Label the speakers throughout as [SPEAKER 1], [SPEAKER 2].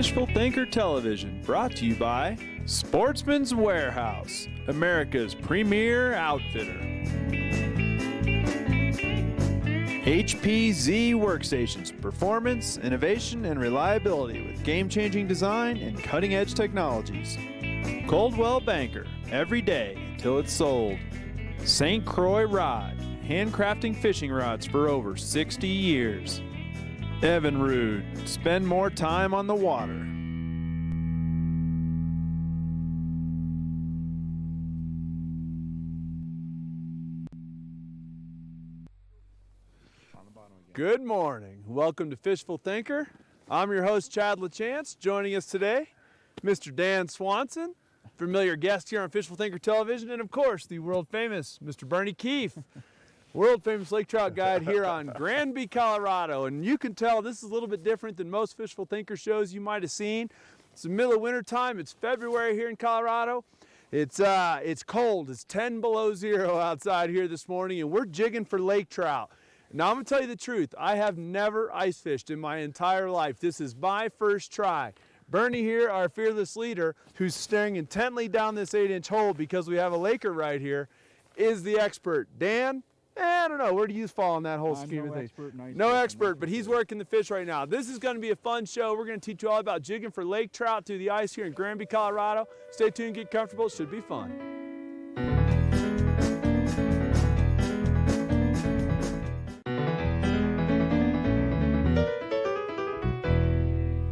[SPEAKER 1] Fishful Thinker Television, brought to you by Sportsman's Warehouse, America's premier outfitter. HPZ Workstations, performance, innovation, and reliability with game-changing design and cutting-edge technologies. Coldwell Banker, every day until it's sold. St. Croix Rod, handcrafting fishing rods for over 60 years. Evinrude, spend more time on the water. Good morning. Welcome to Fishful Thinker. I'm your host, Chad LaChance. Joining us today, Mr. Dan Swanson, familiar guest here on Fishful Thinker Television, and of course, the world famous Mr. Bernie Keefe, world famous lake trout guide here on Granby, Colorado. And you can tell this is a little bit different than most Fishful Thinker shows you might have seen. It's the middle of winter time. It's February here in Colorado. It's cold. It's 10 below zero outside here this morning, and we're jigging for lake trout. Now, I'm going to tell you the truth. I have never ice fished in my entire life. This is my first try. Bernie here, our fearless leader, who's staring intently down this 8-inch hole because we have a laker right here, is the expert. Dan, I don't know. Where do you fall in that whole scheme of things? No expert, but he's working the fish right now. This is going to be a fun show. We're going to teach you all about jigging for lake trout through the ice here in Granby, Colorado. Stay tuned, get comfortable. It should be fun.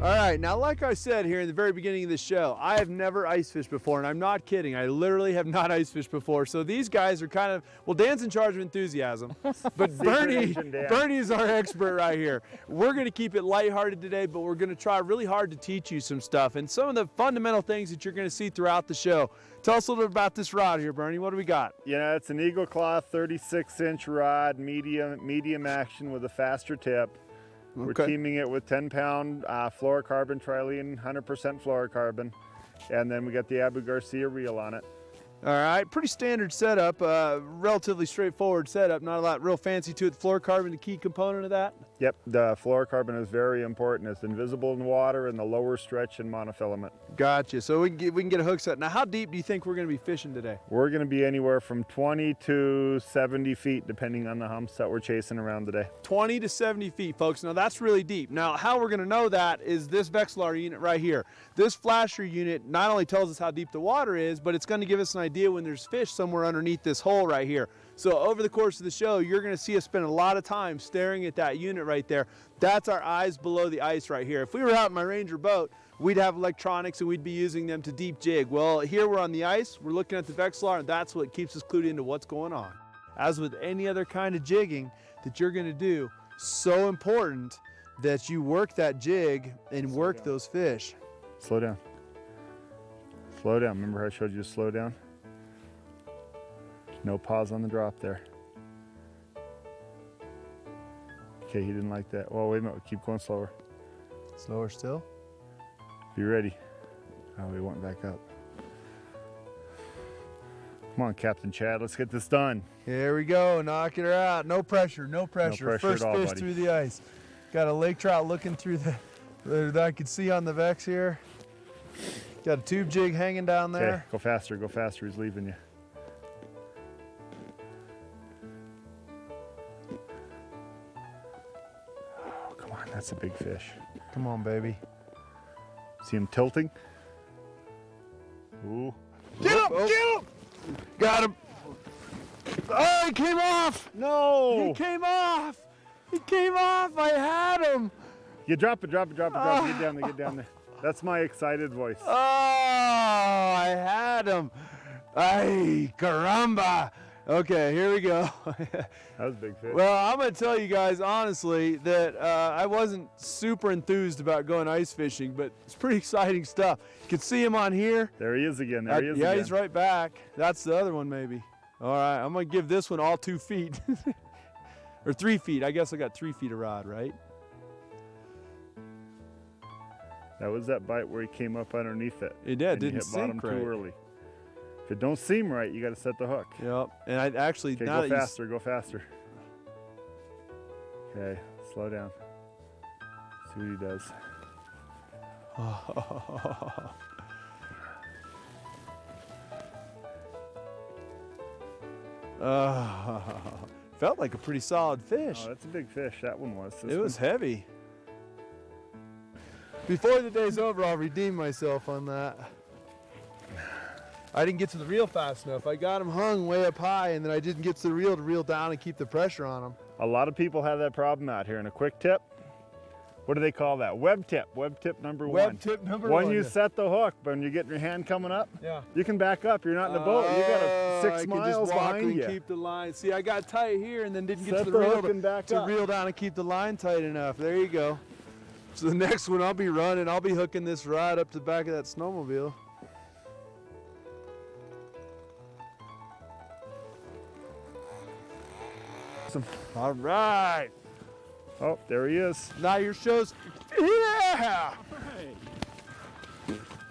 [SPEAKER 1] All right, now like I said here in the very beginning of the show, I have never ice fished before, and I'm not kidding. I literally have not ice fished before. So these guys are kind of, well, Dan's in charge of enthusiasm, but Bernie is our expert right here. We're going to keep it lighthearted today, but we're going to try really hard to teach you some stuff and some of the fundamental things that you're going to see throughout the show. Tell us a little bit about this rod here, Bernie. What do we got?
[SPEAKER 2] Yeah, it's an Eagle Claw 36-inch rod, medium action with a faster tip. We're teaming it with 10-pound fluorocarbon trilene, 100% fluorocarbon, and then we got the Abu Garcia reel on it.
[SPEAKER 1] All right, pretty standard setup, relatively straightforward setup, not a lot real fancy to it. The fluorocarbon, the key component of that?
[SPEAKER 2] Yep, the fluorocarbon is very important. It's invisible in water in the lower stretch and monofilament.
[SPEAKER 1] Gotcha, so we can get a hook set. Now, how deep do you think we're gonna be fishing today?
[SPEAKER 2] We're gonna be anywhere from 20 to 70 feet, depending on the humps that we're chasing around today.
[SPEAKER 1] 20 to 70 feet, folks. Now, that's really deep. Now, how we're gonna know that is this Vexilar unit right here. This flasher unit not only tells us how deep the water is, but it's gonna give us an idea when there's fish somewhere underneath this hole right here. So over the course of the show, you're going to see us spend a lot of time staring at that unit right there. That's our eyes below the ice right here. If we were out in my Ranger boat, we'd have electronics and we'd be using them to deep jig. Well, here we're on the ice, we're looking at the Vexilar, and that's what keeps us clued into what's going on. As with any other kind of jigging that you're going to do, so important that you work that jig and work those fish.
[SPEAKER 2] Slow down. Slow down. Remember how I showed you to slow down? No pause on the drop there. Okay, he didn't like that. Well, wait a minute, keep going slower.
[SPEAKER 1] Slower still?
[SPEAKER 2] Be ready. Oh, we went back up. Come on, Captain Chad, let's get this done.
[SPEAKER 1] Here we go, knocking her out. No pressure, no pressure.
[SPEAKER 2] No pressure
[SPEAKER 1] First
[SPEAKER 2] at all,
[SPEAKER 1] fish
[SPEAKER 2] buddy.
[SPEAKER 1] through the ice. Got a lake trout looking through that I could see on the Vex here. Got a tube jig hanging down there.
[SPEAKER 2] Okay, go faster, he's leaving you. That's a big fish.
[SPEAKER 1] Come on, baby.
[SPEAKER 2] See him tilting? Ooh.
[SPEAKER 1] Get him! Get him! Got him. Oh, he came off!
[SPEAKER 2] No!
[SPEAKER 1] He came off! He came off! I had him!
[SPEAKER 2] You drop it. Get down there. That's my excited voice.
[SPEAKER 1] Oh, I had him. Ay, caramba! Okay, here we go.
[SPEAKER 2] That was a big fish.
[SPEAKER 1] Well, I'm going to tell you guys honestly that I wasn't super enthused about going ice fishing, but it's pretty exciting stuff. You can see him on here.
[SPEAKER 2] There he is again.
[SPEAKER 1] Yeah, he's right back. That's the other one maybe. All right, I'm going to give this one all 2 feet. Or 3 feet. I guess I got 3 feet of rod, right?
[SPEAKER 2] That was that bite where he came up underneath it.
[SPEAKER 1] It did. Didn't
[SPEAKER 2] hit bottom
[SPEAKER 1] sink right.
[SPEAKER 2] too early. If it don't seem right, you got to set the hook.
[SPEAKER 1] Yep. And I actually
[SPEAKER 2] okay,
[SPEAKER 1] now
[SPEAKER 2] go faster. Okay, slow down. See what he does.
[SPEAKER 1] Felt like a pretty solid fish.
[SPEAKER 2] Oh, that's a big fish. That one was.
[SPEAKER 1] It was heavy. Before the day's over, I'll redeem myself on that. I didn't get to the reel fast enough. I got him hung way up high, and then I didn't get to the reel to reel down and keep the pressure on him.
[SPEAKER 2] A lot of people have that problem out here. And a quick tip, what do they call that? Web tip. Web tip number one.
[SPEAKER 1] Web tip number one.
[SPEAKER 2] When you set the hook, when you get your hand coming up,
[SPEAKER 1] yeah,
[SPEAKER 2] you can back up. You're not in the boat. You got a 6 miles
[SPEAKER 1] just walk
[SPEAKER 2] behind you.
[SPEAKER 1] And keep the line. See, I got tight here and then didn't get
[SPEAKER 2] Set
[SPEAKER 1] to the reel
[SPEAKER 2] hook and back
[SPEAKER 1] to
[SPEAKER 2] up.
[SPEAKER 1] reel down and keep the line tight enough. There you go. So the next one I'll be running, I'll be hooking this rod up to the back of that snowmobile.
[SPEAKER 2] Awesome.
[SPEAKER 1] All right.
[SPEAKER 2] Oh, there he is.
[SPEAKER 1] Now your show's, yeah!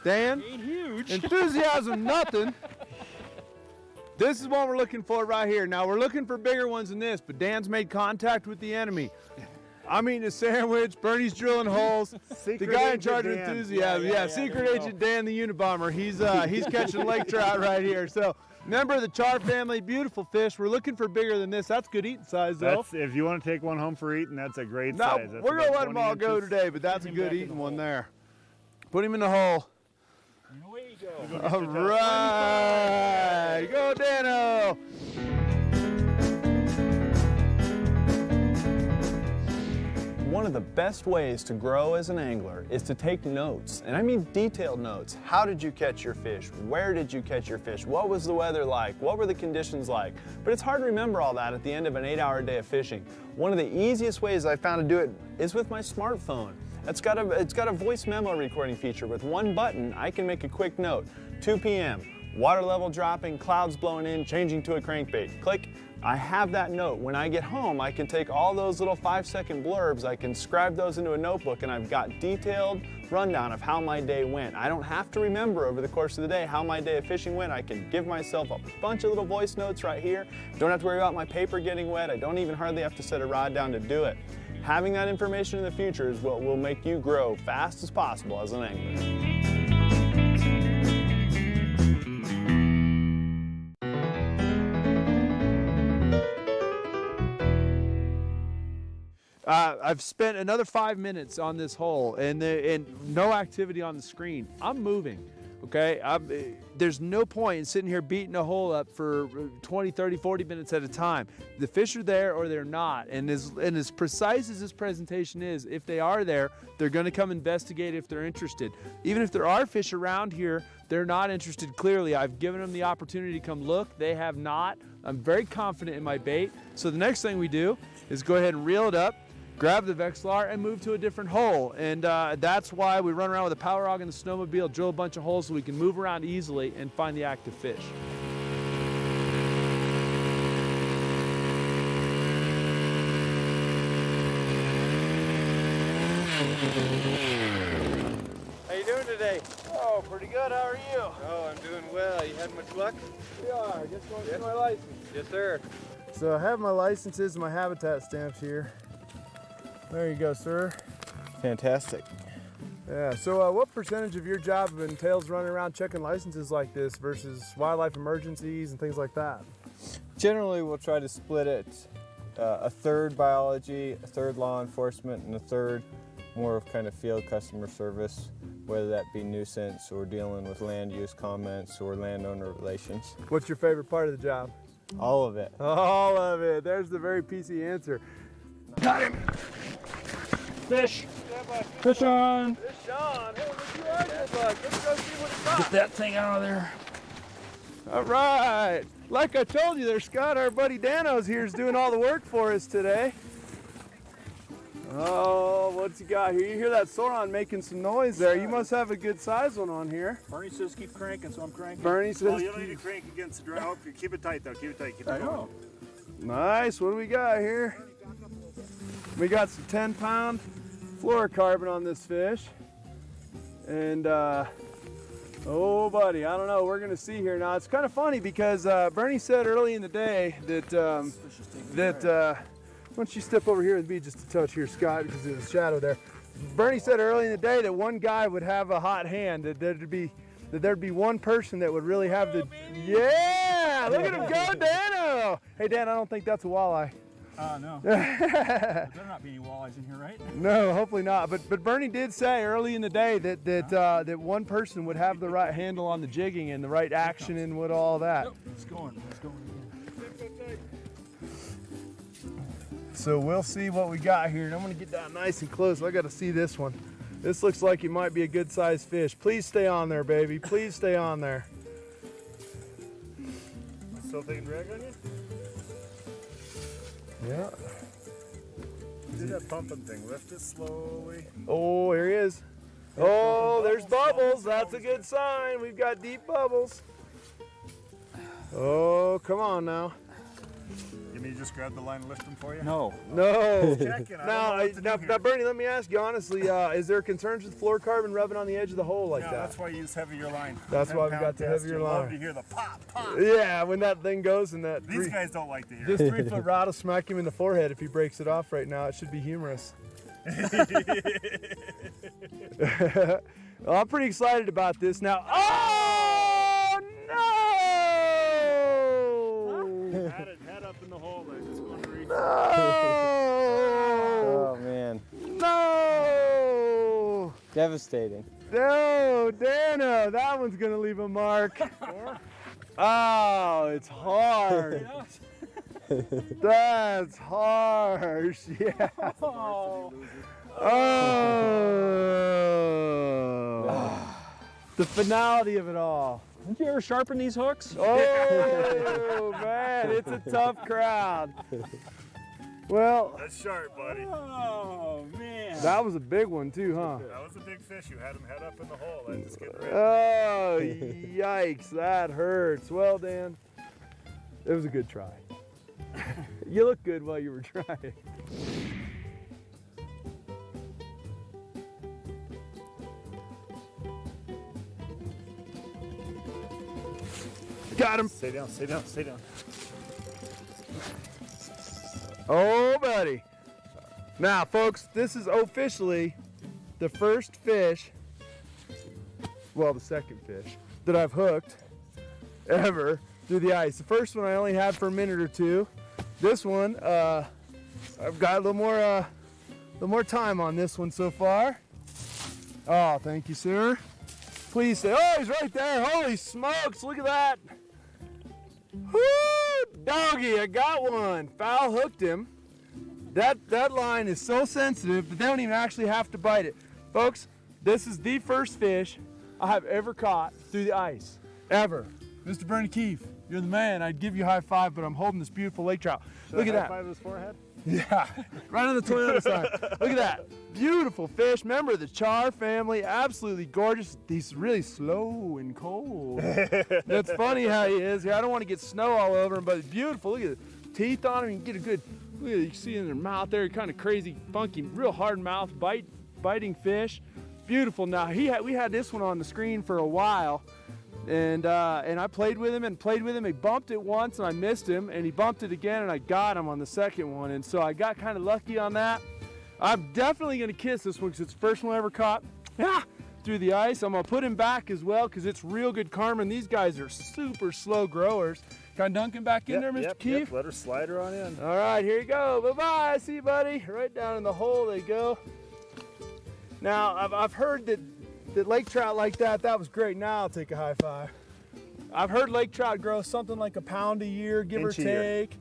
[SPEAKER 1] Dan,
[SPEAKER 3] Ain't huge.
[SPEAKER 1] enthusiasm nothing. This is what we're looking for right here. Now we're looking for bigger ones than this, but Dan's made contact with the enemy. I'm eating a sandwich, Bernie's drilling holes.
[SPEAKER 2] Secret
[SPEAKER 1] the guy in
[SPEAKER 2] Agent
[SPEAKER 1] charge of
[SPEAKER 2] Dan.
[SPEAKER 1] enthusiasm, yeah, Secret Agent Dan the Unabomber. He's catching lake trout right here. So, member of the char family, beautiful fish. We're looking for bigger than this. That's good eating size though.
[SPEAKER 2] That's, if you want to take one home for eating, that's a great
[SPEAKER 1] No,
[SPEAKER 2] size. That's
[SPEAKER 1] we're gonna
[SPEAKER 2] about
[SPEAKER 1] let them
[SPEAKER 2] 20
[SPEAKER 1] all go
[SPEAKER 2] inches.
[SPEAKER 1] today, but that's a
[SPEAKER 2] Him
[SPEAKER 1] good
[SPEAKER 2] back in
[SPEAKER 1] eating
[SPEAKER 2] the
[SPEAKER 1] one
[SPEAKER 2] hole.
[SPEAKER 1] there. Put him in the hole.
[SPEAKER 3] Away you go.
[SPEAKER 1] All right, go Dano.
[SPEAKER 4] One of the best ways to grow as an angler is to take notes, and I mean detailed notes. How did you catch your fish? Where did you catch your fish? What was the weather like? What were the conditions like? But it's hard to remember all that at the end of an 8-hour day of fishing. One of the easiest ways I found to do it is with my smartphone. It's got a voice memo recording feature. With one button, I can make a quick note. 2 p.m., water level dropping, clouds blowing in, changing to a crankbait. Click. I have that note. When I get home, I can take all those little 5-second blurbs, I can scribe those into a notebook, and I've got detailed rundown of how my day went. I don't have to remember over the course of the day how my day of fishing went. I can give myself a bunch of little voice notes right here. Don't have to worry about my paper getting wet. I don't even hardly have to set a rod down to do it. Having that information in the future is what will make you grow fast as possible as an angler.
[SPEAKER 1] I've spent another 5 minutes on this hole and no activity on the screen. I'm moving, okay? There's no point in sitting here beating a hole up for 20, 30, 40 minutes at a time. The fish are there or they're not. And as precise as this presentation is, if they are there, they're gonna come investigate if they're interested. Even if there are fish around here, they're not interested clearly. I've given them the opportunity to come look. They have not. I'm very confident in my bait. So the next thing we do is go ahead and reel it up, grab the Vexilar and move to a different hole. And that's why we run around with a power hog and the snowmobile, drill a bunch of holes so we can move around easily and find the active fish. How you doing today? Oh, pretty good. How are you?
[SPEAKER 3] Oh, I'm doing well. You had much luck?
[SPEAKER 1] We are. I guess you want to see my license.
[SPEAKER 3] Yes, sir.
[SPEAKER 1] So I have my licenses and my habitat stamps here. There you go, sir.
[SPEAKER 3] Fantastic.
[SPEAKER 1] Yeah, so what percentage of your job entails running around checking licenses like this versus wildlife emergencies and things like that?
[SPEAKER 5] Generally, we'll try to split it a third biology, a third law enforcement, and a third more of kind of field customer service, whether that be nuisance or dealing with land use comments or landowner relations.
[SPEAKER 1] What's your favorite part of the job?
[SPEAKER 5] All of it.
[SPEAKER 1] All of it. There's the very PC answer. Got him.
[SPEAKER 3] Fish. Fish on.
[SPEAKER 1] Fish on. Hey, what you are, good luck. Let's go see what it's got.
[SPEAKER 3] Get that thing out of there.
[SPEAKER 1] All right. Like I told you there, Scott, our buddy Dano's here is doing all the work for us today. Oh, what's he got here? You hear that Sauron making some noise there. You must have a good size one on here.
[SPEAKER 3] Bernie says keep cranking, so I'm cranking.
[SPEAKER 1] Bernie says.
[SPEAKER 2] Oh, you don't need to crank against the drought. Keep it tight though. Keep it tight. Keep it going.
[SPEAKER 1] Nice. What do we got here? We got some 10-pound fluorocarbon on this fish. And, oh, buddy, I don't know. We're going to see here. Now, it's kind of funny because Bernie said early in the day that, why don't you step over here with me just a touch here, Scott, because there's a shadow there. Bernie said early in the day that one guy would have a hot hand, that there'd be one person that would really have the, yeah, look at him go, Dano. Hey, Dan, I don't think that's a walleye.
[SPEAKER 3] No. There better not be any walleyes in here, right?
[SPEAKER 1] No, hopefully not. But Bernie did say early in the day that one person would have the right handle on the jigging and the right action and what all that.
[SPEAKER 3] Nope, it's going again.
[SPEAKER 1] So we'll see what we got here, and I'm gonna get down nice and close. I gotta see this one. This looks like it might be a good sized fish. Please stay on there, baby. Please stay on there.
[SPEAKER 2] Still taking drag on you?
[SPEAKER 1] Yeah.
[SPEAKER 2] Do that pumping thing. Lift it slowly.
[SPEAKER 1] Oh, here he is. Oh, there's bubbles. That's a good sign. We've got deep bubbles. Oh, come on now.
[SPEAKER 2] You mean you just grab the line and lift them for you?
[SPEAKER 3] No.
[SPEAKER 1] No.
[SPEAKER 2] Checking.
[SPEAKER 1] Now, Bernie, let me ask you honestly, is there concerns with fluorocarbon rubbing on the edge of the hole like
[SPEAKER 2] No,
[SPEAKER 1] that?
[SPEAKER 2] that's why you use heavier line.
[SPEAKER 1] That's why we
[SPEAKER 2] 10
[SPEAKER 1] got
[SPEAKER 2] pound
[SPEAKER 1] the
[SPEAKER 2] test,
[SPEAKER 1] heavier
[SPEAKER 2] you love
[SPEAKER 1] line.
[SPEAKER 2] to hear the pop, pop.
[SPEAKER 1] Yeah, when that thing goes and that
[SPEAKER 2] These guys don't like to hear
[SPEAKER 1] this
[SPEAKER 2] it.
[SPEAKER 1] 3 foot rod will smack him in the forehead if he breaks it off right now. It should be humorous. Well, I'm pretty excited about this now. Oh no!
[SPEAKER 2] Head up in the hole there. Just going to reach.
[SPEAKER 1] No!
[SPEAKER 5] Oh man,
[SPEAKER 1] No!
[SPEAKER 5] devastating.
[SPEAKER 1] No, Dano, that one's gonna leave a mark. Oh, it's hard. That's harsh. Yeah. Oh. The finality of it all.
[SPEAKER 3] Did you ever sharpen these hooks?
[SPEAKER 1] Oh man, it's a tough crowd. Well,
[SPEAKER 2] That's sharp, buddy.
[SPEAKER 3] Oh, man.
[SPEAKER 1] that was a big one too, huh?
[SPEAKER 2] That was a big fish. You had him head up in the hole. That's just getting ready.
[SPEAKER 1] Oh, yikes, that hurts. Well, Dan, it was a good try. You look good while you were trying. Got him.
[SPEAKER 2] Stay down, stay down, stay down.
[SPEAKER 1] Oh, buddy. Now, folks, this is officially the first fish, well, the second fish, that I've hooked ever through the ice. The first one I only had for a minute or two. This one, I've got a little more time on this one so far. Oh, thank you, sir. Please say, oh, he's right there. Holy smokes, look at that. Woo, doggy, I got one. Foul hooked him. That line is so sensitive that they don't even actually have to bite it. Folks, this is the first fish I have ever caught through the ice, ever. Mr. Bernie Keefe, you're the man. I'd give you a high five, but I'm holding this beautiful lake trout. Look at that.
[SPEAKER 2] High five his forehead?
[SPEAKER 1] Yeah, right on the Toyota side. Look at that. Beautiful fish. Member of the char family. Absolutely gorgeous. He's really slow and cold. That's funny how he is. I don't want to get snow all over him, but it's beautiful. Look at the teeth on him. You can get a good, look at it. You can see in their mouth there, kind of crazy, funky, real hard mouth, biting fish. Beautiful. Now, we had this one on the screen for a while. And I played with him. He bumped it once and I missed him, and he bumped it again and I got him on the second one. And so I got kind of lucky on that. I'm definitely gonna kiss this one because it's the first one I ever caught through the ice. I'm gonna put him back as well because it's real good karma. And these guys are super slow growers. Can I dunk him back in there, Mr. Keefe?
[SPEAKER 2] Yep. Let her slide her on in.
[SPEAKER 1] All right, here you go. Bye-bye. See you, buddy. Right down in the hole they go. Now, I've heard that lake trout like that was great. Now I'll take a high five. I've heard lake trout grow something like a pound a year, give or take.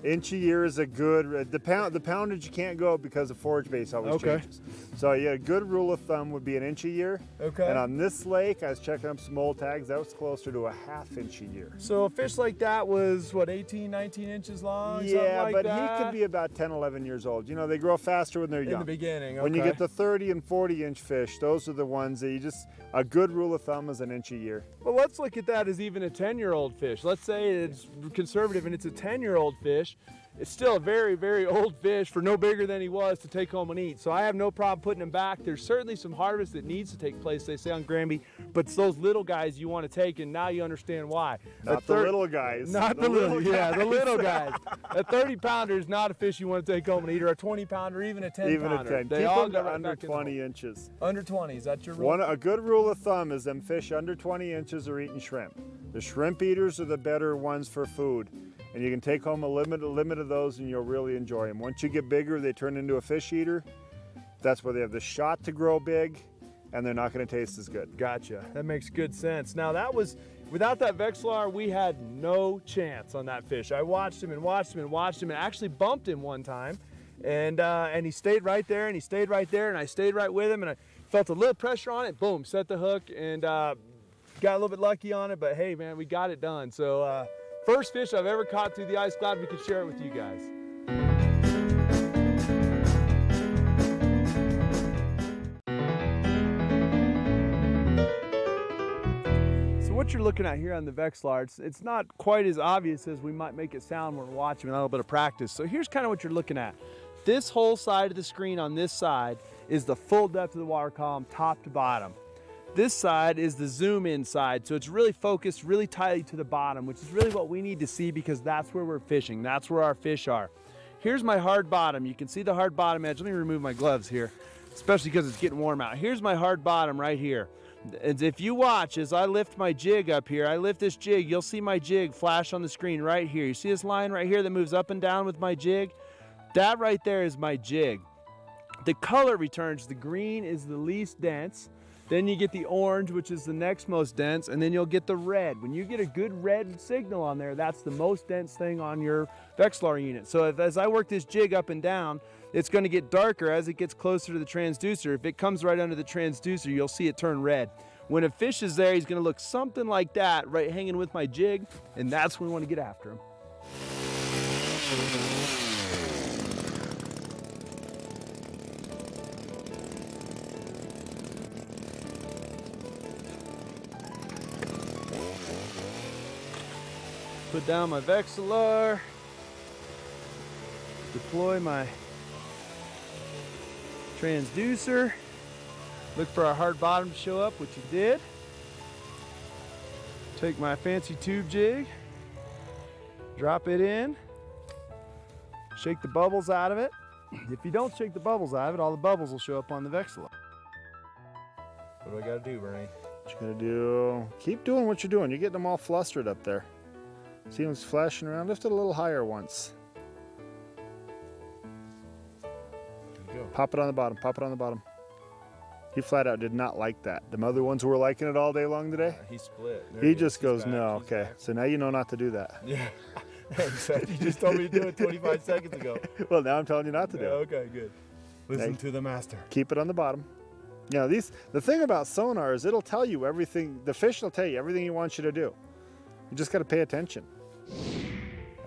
[SPEAKER 2] Inch a year is a good, the poundage you can't go because the forage base always changes. So yeah, a good rule of thumb would be an inch a year.
[SPEAKER 1] Okay.
[SPEAKER 2] And on this lake, I was checking up some old tags, that was closer to a ½ inch a year.
[SPEAKER 1] So a fish like that was, what, 18, 19 inches long?
[SPEAKER 2] Yeah,
[SPEAKER 1] like
[SPEAKER 2] but
[SPEAKER 1] that?
[SPEAKER 2] he could be about 10, 11 years old. You know, they grow faster when they're young.
[SPEAKER 1] In the beginning, okay.
[SPEAKER 2] When you get to 30 and 40 inch fish, those are the ones that you just, a good rule of thumb is an inch a year.
[SPEAKER 1] Well, let's look at that as even a 10-year-old fish. Let's say it's conservative and it's a 10-year-old fish. it's still a very, very old fish for no bigger than he was to take home and eat. So I have no problem putting him back. There's certainly some harvest that needs to take place, they say on Granby, but it's those little guys you want to take, and now you understand why.
[SPEAKER 2] Not the little guys.
[SPEAKER 1] Not the little guys. Yeah, the little guys. A 30-pounder is not a fish you want to take home and eat, or a 20-pounder, even a 10-pounder.
[SPEAKER 2] Even a 10.
[SPEAKER 1] They
[SPEAKER 2] Keep
[SPEAKER 1] all
[SPEAKER 2] them
[SPEAKER 1] go
[SPEAKER 2] to
[SPEAKER 1] right
[SPEAKER 2] under
[SPEAKER 1] back in the
[SPEAKER 2] 20
[SPEAKER 1] hole.
[SPEAKER 2] inches.
[SPEAKER 1] Under 20, is that your rule?
[SPEAKER 2] A good rule of thumb is them fish under 20 inches are eating shrimp. The shrimp eaters are the better ones for food. And you can take home a limit of those and you'll really enjoy them. Once you get bigger, they turn into a fish eater. That's where they have the shot to grow big, and they're not going to taste as good.
[SPEAKER 1] Gotcha. That makes good sense. Now that was, without that Vexilar, we had no chance on that fish. I watched him and watched him and watched him and actually bumped him one time. And he stayed right there and he stayed right there and I stayed right with him and I felt a little pressure on it, boom, set the hook and got a little bit lucky on it, but hey man, we got it done. So first fish I've ever caught through the ice, glad we could share it with you guys. So what you're looking at here on the Vexilar, it's not quite as obvious as we might make it sound when we're watching with a little bit of practice. So here's kind of what you're looking at. This whole side of the screen on this side is the full depth of the water column, top to bottom. This side is the zoom in side, so it's really focused really tightly to the bottom, which is really what we need to see because that's where we're fishing. That's where our fish are. Here's my hard bottom. You can see the hard bottom edge. Let me remove my gloves here, especially because it's getting warm out. Here's my hard bottom right here. And if you watch, as I lift my jig up here, I lift this jig, you'll see my jig flash on the screen right here. You see this line right here that moves up and down with my jig? That right there is my jig. The color returns, the green is the least dense. Then you get the orange, which is the next most dense, and then you'll get the red. When you get a good red signal on there, that's the most dense thing on your Vexilar unit. So as I work this jig up and down, it's going to get darker as it gets closer to the transducer. If it comes right under the transducer, you'll see it turn red. When a fish is there, he's going to look something like that, right hanging with my jig, and that's when we want to get after him. Put down my Vexilar, deploy my transducer, look for our hard bottom to show up, which it did. Take my fancy tube jig, drop it in, shake the bubbles out of it. If you don't shake the bubbles out of it, all the bubbles will show up on the Vexilar. What do I gotta do, Bernie?
[SPEAKER 2] What you gotta do, keep doing what you're doing. You're getting them all flustered up there. See them flashing around? Lift it a little higher once. Pop it on the bottom, pop it on the bottom. He flat out did not like that. The other ones were liking it all day long today?
[SPEAKER 5] He split.
[SPEAKER 2] He just goes, no, okay. So now you know not to do that.
[SPEAKER 5] Yeah. You just told me to do it 25 seconds ago.
[SPEAKER 2] Well, now I'm telling you not to do it.
[SPEAKER 5] Okay, good. Listen to the master.
[SPEAKER 2] Keep it on the bottom. You know, the thing about sonar is it'll tell you everything, the fish will tell you everything he wants you to do. You just got to pay attention.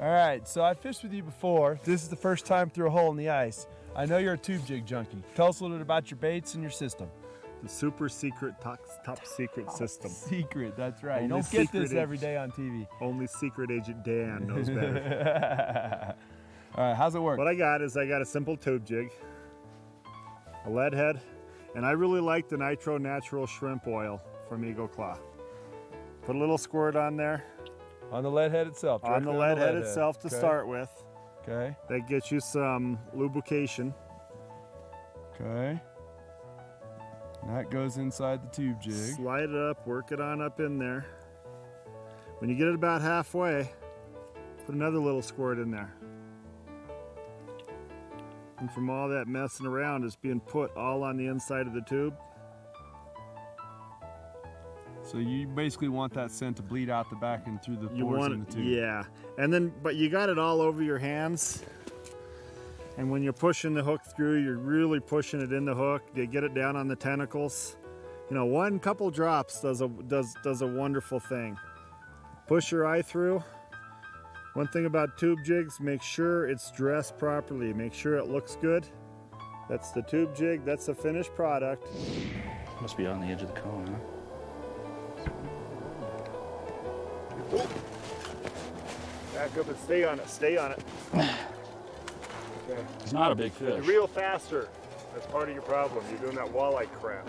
[SPEAKER 1] All right, so I fished with you before. This is the first time through a hole in the ice. I know you're a tube jig junkie. Tell us a little bit about your baits and your system.
[SPEAKER 2] The super secret, top secret system.
[SPEAKER 1] Secret, that's right. You
[SPEAKER 2] Only
[SPEAKER 1] don't get this
[SPEAKER 2] secret
[SPEAKER 1] every day on TV.
[SPEAKER 2] Only secret agent Dan knows better.
[SPEAKER 1] All right, how's it work?
[SPEAKER 2] What I got is I got a simple tube jig, a lead head, and I really like the Nitro Natural Shrimp Oil from Eagle Claw. Put a little squirt on there.
[SPEAKER 1] On the lead head itself?
[SPEAKER 2] On the lead head itself to start with.
[SPEAKER 1] Okay.
[SPEAKER 2] That gets you some lubrication.
[SPEAKER 1] Okay. And that goes inside the tube jig.
[SPEAKER 2] Slide it up, work it on up in there. When you get it about halfway, put another little squirt in there. And from all that messing around, it's being put all on the inside of the tube.
[SPEAKER 1] So you basically want that scent to bleed out the back and through the pores in the tube.
[SPEAKER 2] Yeah. And then, but you got it all over your hands. And when you're pushing the hook through, you're really pushing it in the hook. You get it down on the tentacles. You know, one couple drops does a wonderful thing. Push your eye through. One thing about tube jigs, make sure it's dressed properly. Make sure it looks good. That's the tube jig, that's the finished product.
[SPEAKER 6] Must be on the edge of the cone, huh?
[SPEAKER 2] Back up and stay on it, stay on it.
[SPEAKER 6] He's not a big
[SPEAKER 2] You
[SPEAKER 6] fish.
[SPEAKER 2] reel faster. That's part of your problem. You're doing that walleye crap.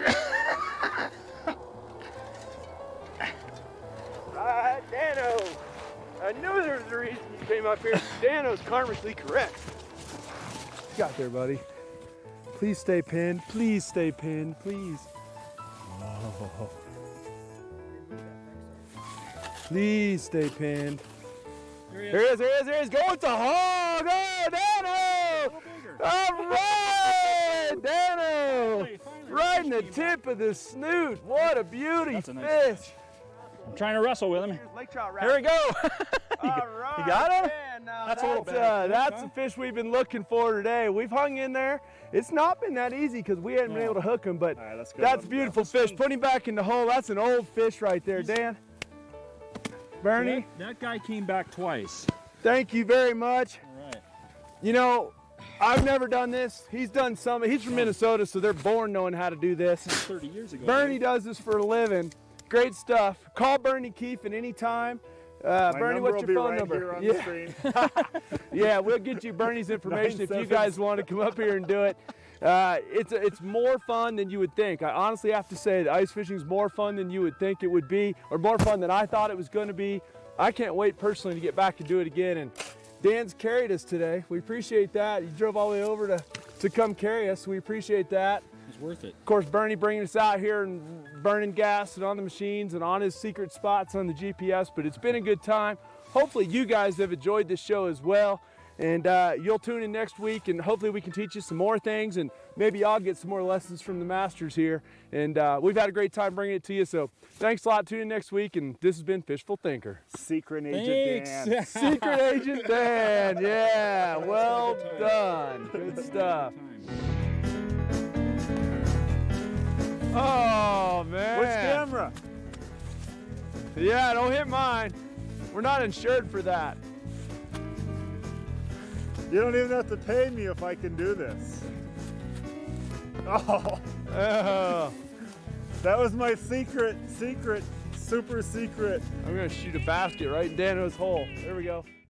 [SPEAKER 1] Dano, I knew there was a reason you came up here. Dano's karmically correct. Got there, buddy. Please stay pinned. Please stay pinned. Please. Oh. Please stay pinned. There he is. Go with the hog. Oh, Dano! All right, Dano! Right in the tip of the snoot. What a beauty
[SPEAKER 6] That's a
[SPEAKER 1] fish.
[SPEAKER 6] nice fish. I'm trying to wrestle with him.
[SPEAKER 1] Here we go. All right.
[SPEAKER 6] You got him?
[SPEAKER 1] Man, now
[SPEAKER 6] That's a little better fish,
[SPEAKER 1] that's
[SPEAKER 6] huh?
[SPEAKER 1] the fish we've been looking for today. We've hung in there. It's not been that easy because we haven't been able to hook him, but
[SPEAKER 2] All right, let's go.
[SPEAKER 1] that's a beautiful fish. Put him back in the hole. That's an old fish right there, Dan. Bernie,
[SPEAKER 6] That guy came back twice.
[SPEAKER 1] thank you very much.
[SPEAKER 6] All right.
[SPEAKER 1] You know, I've never done this. He's done some. He's from Minnesota, so they're born knowing how to do this.
[SPEAKER 6] 30 years ago.
[SPEAKER 1] Bernie does this for a living. Great stuff. Call Bernie Keefe at any time.
[SPEAKER 2] My
[SPEAKER 1] Bernie,
[SPEAKER 2] number
[SPEAKER 1] what's
[SPEAKER 2] will
[SPEAKER 1] your
[SPEAKER 2] be
[SPEAKER 1] phone
[SPEAKER 2] right
[SPEAKER 1] number?
[SPEAKER 2] here on the screen.
[SPEAKER 1] Yeah, we'll get you Bernie's information if you
[SPEAKER 2] 97.
[SPEAKER 1] guys want to come up here and do it. It's more fun than you would think. I honestly have to say that ice fishing is more fun than you would think it would be, or more fun than I thought it was going to be. I can't wait personally to get back and do it again. And Dan's carried us today. We appreciate that. He drove all the way over to come carry us. We appreciate that.
[SPEAKER 6] It's worth it.
[SPEAKER 1] Of course, Bernie bringing us out here and burning gas and on the machines and on his secret spots on the GPS, but it's been a good time. Hopefully you guys have enjoyed this show as well. And you'll tune in next week, and hopefully we can teach you some more things, and maybe I'll get some more lessons from the masters here. And we've had a great time bringing it to you, so thanks a lot. Tune in next week, and this has been Fishful Thinker.
[SPEAKER 2] Secret Agent Dan.
[SPEAKER 1] Secret Agent Dan, yeah, well done. Good stuff. Oh, man.
[SPEAKER 2] Which camera?
[SPEAKER 1] Yeah, don't hit mine. We're not insured for that.
[SPEAKER 2] You don't even have to pay me if I can do this. Oh,
[SPEAKER 1] Oh,
[SPEAKER 2] that was my secret, super secret.
[SPEAKER 1] I'm gonna shoot a basket right in Dano's hole. There we go.